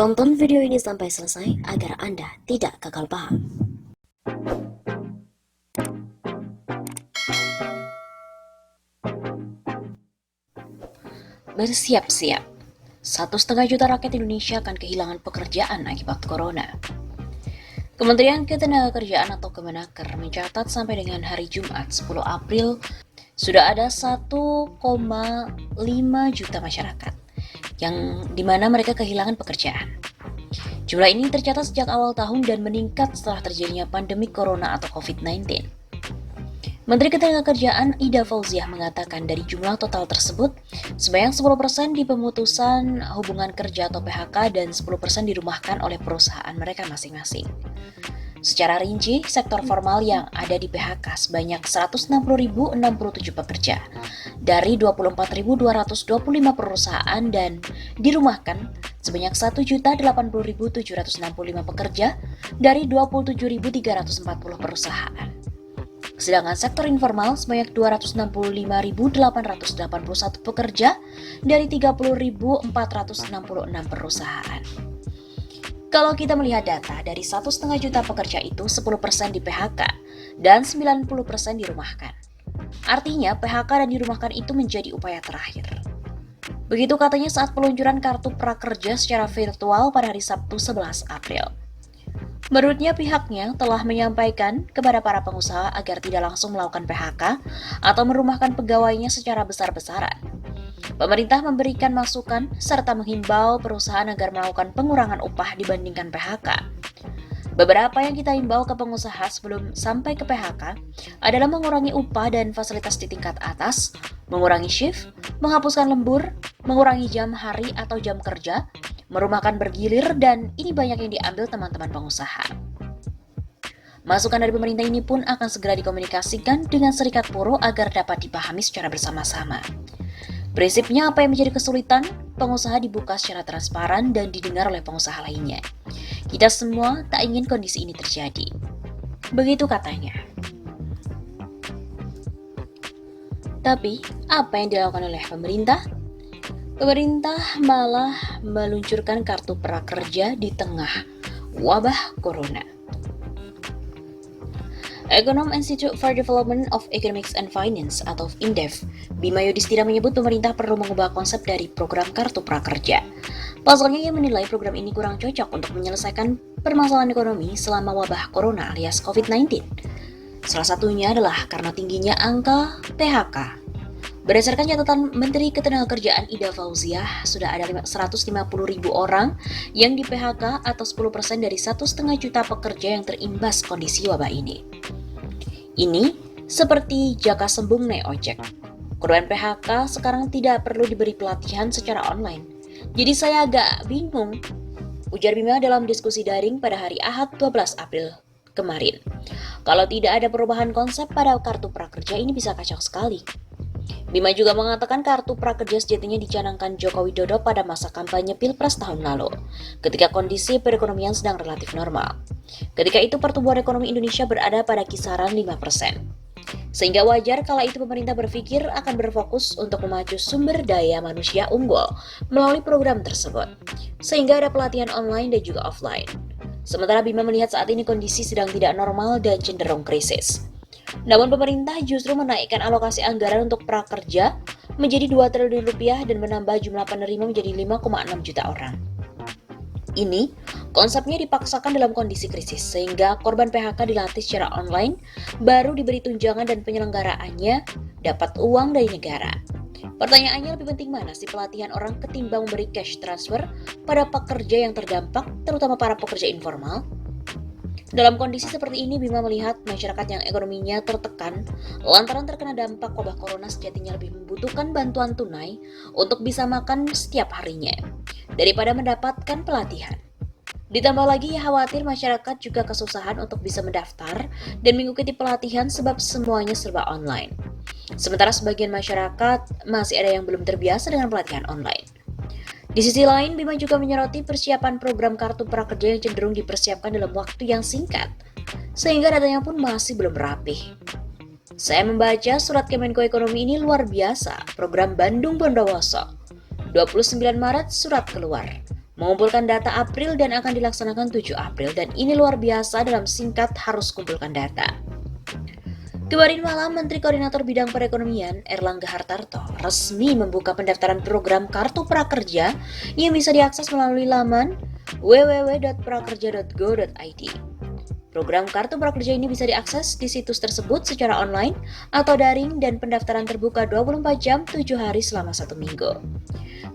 Tonton video ini sampai selesai agar Anda tidak gagal paham. Bersiap-siap, 1,5 juta rakyat Indonesia akan kehilangan pekerjaan akibat corona. Kementerian Ketenagakerjaan atau Kemenaker mencatat sampai dengan hari Jumat 10 April sudah ada 1,5 juta masyarakat yang dimana mereka kehilangan pekerjaan. Jumlah ini tercatat sejak awal tahun dan meningkat setelah terjadinya pandemi corona atau COVID-19. Menteri Ketenagakerjaan Ida Fauziah mengatakan dari jumlah total tersebut, sebanyak 10% di pemutusan hubungan kerja atau PHK dan 10% dirumahkan oleh perusahaan mereka masing-masing. Secara rinci, sektor formal yang ada di PHK sebanyak 160.067 pekerja dari 24.225 perusahaan dan dirumahkan sebanyak 1.080.765 pekerja dari 27.340 perusahaan. Sedangkan sektor informal sebanyak 265.881 pekerja dari 30.466 perusahaan. Kalau kita melihat data, dari 1,5 juta pekerja itu 10% di PHK dan 90% dirumahkan. Artinya PHK dan dirumahkan itu menjadi upaya terakhir. Begitu katanya saat peluncuran kartu prakerja secara virtual pada hari Sabtu 11 April. Menurutnya pihaknya telah menyampaikan kepada para pengusaha agar tidak langsung melakukan PHK atau merumahkan pegawainya secara besar-besaran. Pemerintah memberikan masukan serta menghimbau perusahaan agar melakukan pengurangan upah dibandingkan PHK. Beberapa yang kita himbau ke pengusaha sebelum sampai ke PHK adalah mengurangi upah dan fasilitas di tingkat atas, mengurangi shift, menghapuskan lembur, mengurangi jam hari atau jam kerja, merumahkan bergilir, dan ini banyak yang diambil teman-teman pengusaha. Masukan dari pemerintah ini pun akan segera dikomunikasikan dengan serikat buruh agar dapat dipahami secara bersama-sama. Prinsipnya apa yang menjadi kesulitan, pengusaha dibuka secara transparan dan didengar oleh pengusaha lainnya. Kita semua tak ingin kondisi ini terjadi. Begitu katanya. Tapi, apa yang dilakukan oleh pemerintah? Pemerintah malah meluncurkan kartu prakerja di tengah wabah corona. Ekonom Institute for Development of Economics and Finance atau INDEF, Bima Yudhistira menyebut pemerintah perlu mengubah konsep dari program kartu prakerja. Pasalnya ia menilai program ini kurang cocok untuk menyelesaikan permasalahan ekonomi selama wabah corona alias COVID-19. Salah satunya adalah karena tingginya angka PHK. Berdasarkan catatan Menteri Ketenagakerjaan Ida Fauziah, sudah ada 150.000 orang yang di PHK atau 10% dari 1,5 juta pekerja yang terimbas kondisi wabah ini. Ini seperti jaka sembung naik ojek. Korban PHK sekarang tidak perlu diberi pelatihan secara online. Jadi saya agak bingung, ujar Bima dalam diskusi daring pada hari Ahad 12 April kemarin. Kalau tidak ada perubahan konsep pada kartu prakerja ini bisa kacau sekali. Bima juga mengatakan kartu prakerja sejatinya dicanangkan Joko Widodo pada masa kampanye Pilpres tahun lalu, ketika kondisi perekonomian sedang relatif normal. Ketika itu pertumbuhan ekonomi Indonesia berada pada kisaran 5%. Sehingga wajar kala itu pemerintah berpikir akan berfokus untuk memacu sumber daya manusia unggul melalui program tersebut. Sehingga ada pelatihan online dan juga offline. Sementara Bima melihat saat ini kondisi sedang tidak normal dan cenderung krisis. Namun pemerintah justru menaikkan alokasi anggaran untuk prakerja menjadi 2 triliun rupiah dan menambah jumlah penerima menjadi 5,6 juta orang. Ini konsepnya dipaksakan dalam kondisi krisis sehingga korban PHK dilatih secara online, baru diberi tunjangan dan penyelenggaraannya dapat uang dari negara. Pertanyaannya lebih penting mana sih pelatihan orang ketimbang memberi cash transfer pada pekerja yang terdampak, terutama para pekerja informal? Dalam kondisi seperti ini, Bima melihat masyarakat yang ekonominya tertekan lantaran terkena dampak wabah corona sejatinya lebih membutuhkan bantuan tunai untuk bisa makan setiap harinya daripada mendapatkan pelatihan. Ditambah lagi ia khawatir masyarakat juga kesusahan untuk bisa mendaftar dan mengikuti pelatihan sebab semuanya serba online. Sementara sebagian masyarakat masih ada yang belum terbiasa dengan pelatihan online. Di sisi lain, Bima juga menyoroti persiapan program kartu prakerja yang cenderung dipersiapkan dalam waktu yang singkat, sehingga datanya pun masih belum rapih. Saya membaca surat Kemenko Ekonomi ini luar biasa, program Bandung Bondowoso. 29 Maret surat keluar, mengumpulkan data April dan akan dilaksanakan 7 April dan ini luar biasa dalam singkat harus kumpulkan data. Kemarin malam, Menteri Koordinator Bidang Perekonomian Erlangga Hartarto resmi membuka pendaftaran program Kartu Prakerja yang bisa diakses melalui laman www.prakerja.go.id. Program Kartu Prakerja ini bisa diakses di situs tersebut secara online atau daring dan pendaftaran terbuka 24 jam 7 hari selama 1 minggu.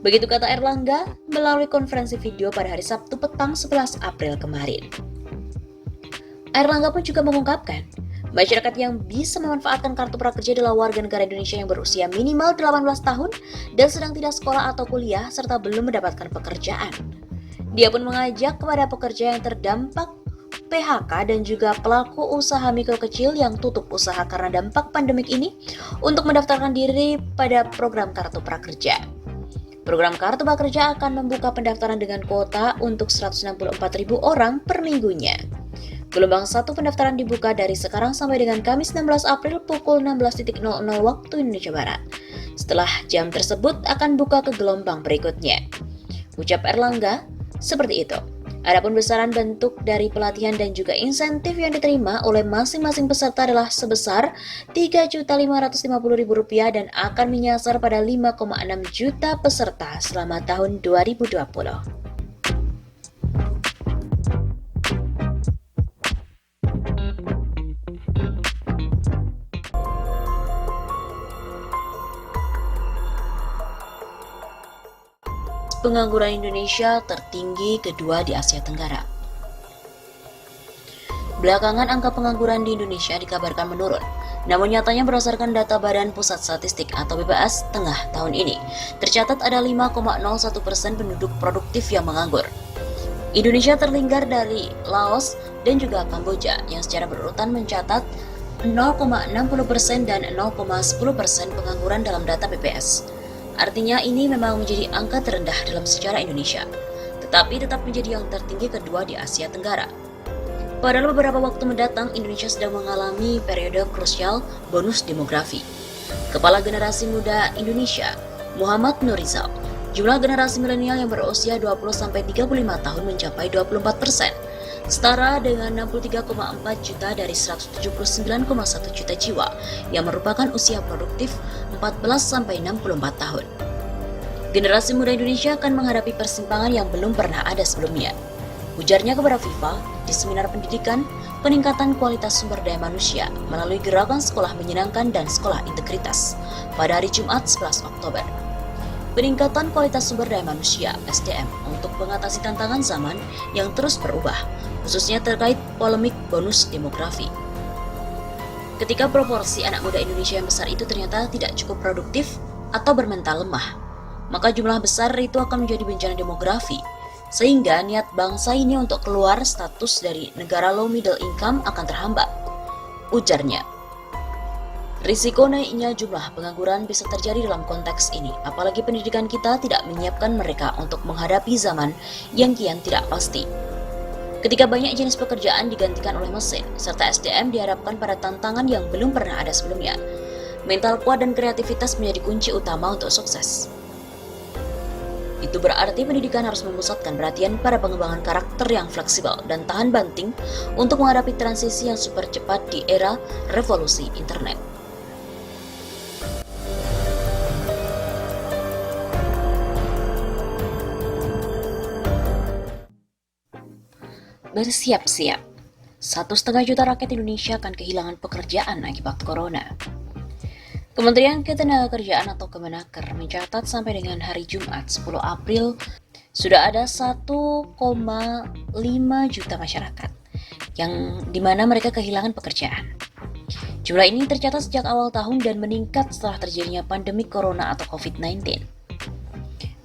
Begitu kata Erlangga melalui konferensi video pada hari Sabtu petang 11 April kemarin. Erlangga pun juga mengungkapkan, masyarakat yang bisa memanfaatkan Kartu Prakerja adalah warga negara Indonesia yang berusia minimal 18 tahun dan sedang tidak sekolah atau kuliah serta belum mendapatkan pekerjaan. Dia pun mengajak kepada pekerja yang terdampak PHK dan juga pelaku usaha mikro kecil yang tutup usaha karena dampak pandemik ini untuk mendaftarkan diri pada program Kartu Prakerja. Program Kartu Prakerja akan membuka pendaftaran dengan kuota untuk 164.000 orang per minggunya. Gelombang 1 pendaftaran dibuka dari sekarang sampai dengan Kamis 16 April pukul 16.00 waktu Indonesia Barat. Setelah jam tersebut akan buka ke gelombang berikutnya. Ucap Erlangga seperti itu. Adapun besaran bentuk dari pelatihan dan juga insentif yang diterima oleh masing-masing peserta adalah sebesar Rp3.550.000 dan akan menyasar pada 5,6 juta peserta selama tahun 2020. Pengangguran Indonesia tertinggi kedua di Asia Tenggara. Belakangan angka pengangguran di Indonesia dikabarkan menurun. Namun nyatanya berdasarkan data Badan Pusat Statistik atau BPS tengah tahun ini, tercatat ada 5,01% penduduk produktif yang menganggur. Indonesia tertinggal dari Laos dan juga Kamboja yang secara berurutan mencatat 0,60% dan 0,10% pengangguran dalam data BPS. Artinya ini memang menjadi angka terendah dalam sejarah Indonesia, tetapi tetap menjadi yang tertinggi kedua di Asia Tenggara. Pada beberapa waktu mendatang, Indonesia sedang mengalami periode krusial bonus demografi. Kepala Generasi Muda Indonesia, Muhammad Nurizal, jumlah generasi milenial yang berusia 20-35 tahun mencapai 24%, setara dengan 63,4 juta dari 179,1 juta jiwa yang merupakan usia produktif 14-64 tahun. Generasi muda Indonesia akan menghadapi persimpangan yang belum pernah ada sebelumnya. Ujarnya kepada FIFA di seminar pendidikan peningkatan kualitas sumber daya manusia melalui gerakan sekolah menyenangkan dan sekolah integritas pada hari Jumat 11 Oktober. Peningkatan kualitas sumber daya manusia (SDM) untuk mengatasi tantangan zaman yang terus berubah, khususnya terkait polemik bonus demografi. Ketika proporsi anak muda Indonesia yang besar itu ternyata tidak cukup produktif atau bermental lemah, maka jumlah besar itu akan menjadi bencana demografi, sehingga niat bangsa ini untuk keluar status dari negara low middle income akan terhambat. Ujarnya, risiko naiknya jumlah pengangguran bisa terjadi dalam konteks ini, apalagi pendidikan kita tidak menyiapkan mereka untuk menghadapi zaman yang kian tidak pasti. Ketika banyak jenis pekerjaan digantikan oleh mesin, serta SDM dihadapkan pada tantangan yang belum pernah ada sebelumnya, mental kuat dan kreativitas menjadi kunci utama untuk sukses. Itu berarti pendidikan harus memusatkan perhatian pada pengembangan karakter yang fleksibel dan tahan banting untuk menghadapi transisi yang super cepat di era revolusi internet. Bersiap-siap, 1,5 juta rakyat Indonesia akan kehilangan pekerjaan akibat corona. Kementerian Ketenagakerjaan atau Kemenaker mencatat sampai dengan hari Jumat 10 April sudah ada 1,5 juta masyarakat yang dimana mereka kehilangan pekerjaan. Jumlah ini tercatat sejak awal tahun dan meningkat setelah terjadinya pandemi corona atau COVID-19.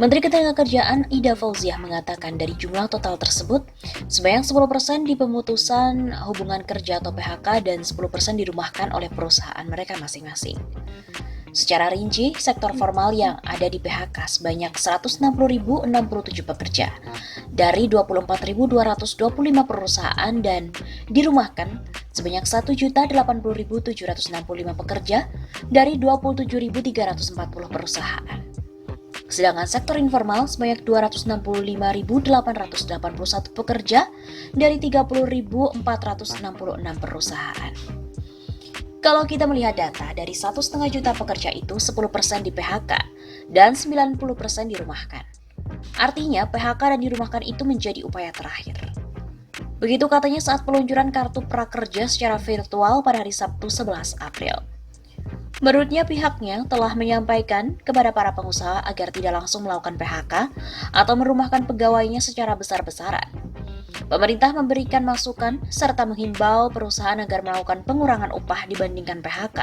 Menteri Ketenagakerjaan Ida Fauziah mengatakan dari jumlah total tersebut, sebanyak 10% di pemutusan hubungan kerja atau PHK dan 10% dirumahkan oleh perusahaan mereka masing-masing. Secara rinci, sektor formal yang ada di PHK sebanyak 160.067 pekerja dari 24.225 perusahaan dan dirumahkan sebanyak 1.080.765 pekerja dari 27.340 perusahaan. Sedangkan sektor informal sebanyak 265.881 pekerja dari 30.466 perusahaan. Kalau kita melihat data, dari 1,5 juta pekerja itu 10% di PHK dan 90% dirumahkan. Artinya PHK dan dirumahkan itu menjadi upaya terakhir. Begitu katanya saat peluncuran kartu prakerja secara virtual pada hari Sabtu 11 April. Menurutnya pihaknya telah menyampaikan kepada para pengusaha agar tidak langsung melakukan PHK atau merumahkan pegawainya secara besar-besaran. Pemerintah memberikan masukan serta menghimbau perusahaan agar melakukan pengurangan upah dibandingkan PHK.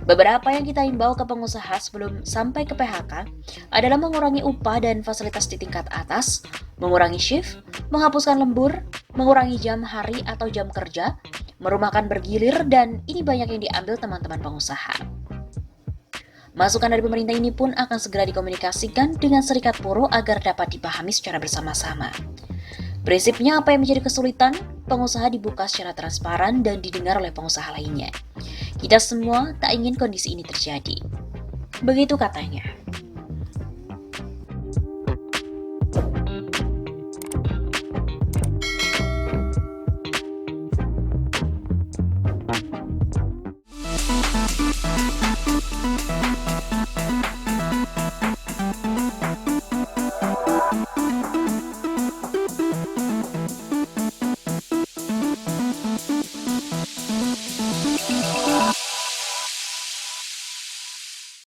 Beberapa yang kita himbau ke pengusaha sebelum sampai ke PHK adalah mengurangi upah dan fasilitas di tingkat atas, mengurangi shift, menghapuskan lembur, mengurangi jam hari atau jam kerja, merumahkan bergilir, dan ini banyak yang diambil teman-teman pengusaha. Masukan dari pemerintah ini pun akan segera dikomunikasikan dengan serikat buruh agar dapat dipahami secara bersama-sama. Prinsipnya apa yang menjadi kesulitan, pengusaha dibuka secara transparan dan didengar oleh pengusaha lainnya. Kita semua tak ingin kondisi ini terjadi. Begitu katanya.